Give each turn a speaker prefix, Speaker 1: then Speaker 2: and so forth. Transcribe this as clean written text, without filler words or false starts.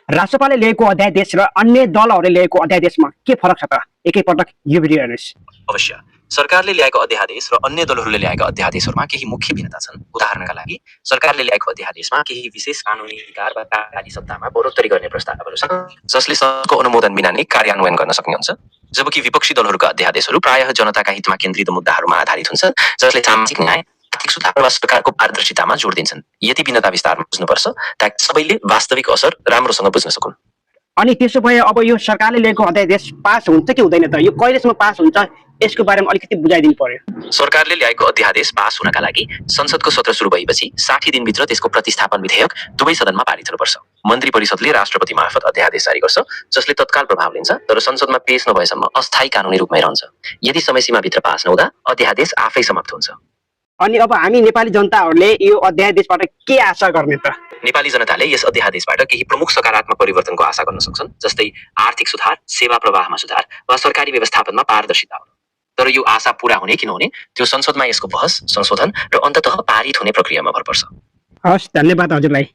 Speaker 1: राष्ट्रपालले ल्याएको अध्यादेश र अन्य दलहरूले ल्याएको अध्यादेशमा के फरक छ त? एकैपटक यो भिडियो हेर्नुहोस्।
Speaker 2: अवश्य सरकारले ल्याएको अध्यादेश र अन्य दलहरूले ल्याएका अध्यादेशहरूमा केही मुख्य भिन्नता छन्। उदाहरणका लागि सरकारले ल्याएको अध्यादेशमा केही विशेष कानुनी अधिकार वा कार्यकारी सत्तामा बढोत्तरी गर्ने प्रस्तावहरू छन्, जसले संसदको अनुमोदन बिना नै कार्यान्वयन गर्न सक्ने हुन्छ। जबकि विपक्षी दलहरूका अध्यादेशहरू प्रायः जनताका हितमा केन्द्रित मुद्दाहरूमा आधारित हुन्छन्, जसले सामाजिक न्याय, आर्थिक सुधार वा सरकारको पारदर्शितामा जोड दिन्छन्। यति भिन्नता विस्तारमा बुझ्नुपर्छ ताकि सबैले वास्तविक असर राम्रोसँग बुझ्न सकुन्।
Speaker 1: अनि त्यसो भए अब यो सरकारले ल्याएको अध्यादेश पास हुन्छ कि हुँदैन त? यो कहिलेसम्म पास हुन्छ यसको बारेमा अलिकति बुझाइदिनु पर्यो।
Speaker 2: सरकारले ल्याएको अध्यादेश पास हुनका लागि संसदको सत्र सुरु भएपछि 60 दिनभित्र त्यसको प्रतिस्थापन विधेयक दुवै सदनमा पारित हुनुपर्छ। मन्त्री परिषदले राष्ट्रपति मार्फत अध्यादेश जारी गर्छ, जसले तत्काल प्रभाव लिन्छ तर संसदमा पेश नभएसम्म अस्थायी कानुनी रूपमै रहन्छ। यदि समयसीमाभित्र पास नहुँदा अध्यादेश आफै समाप्त हुन्छ।
Speaker 1: अनि अब हामी नेपाली जनताहरूले यो अध्यादेशबाट के आशा गर्ने त?
Speaker 2: नेपाली जनताले यस अध्यादेशबाट केही प्रमुख सकारात्मक परिवर्तनको आशा गर्न सक्छन्, जस्तै आर्थिक सुधार, सेवा प्रवाहमा सुधार वा सरकारी व्यवस्थापनमा पारदर्शिता आउनु। तर यो आशा पूरा हुने कि नहुने त्यो संसदमा यसको बहस, संशोधन र अन्ततः पारित हुने प्रक्रियामा भर पर्छ।
Speaker 1: हस्, धन्यवाद हजुरलाई।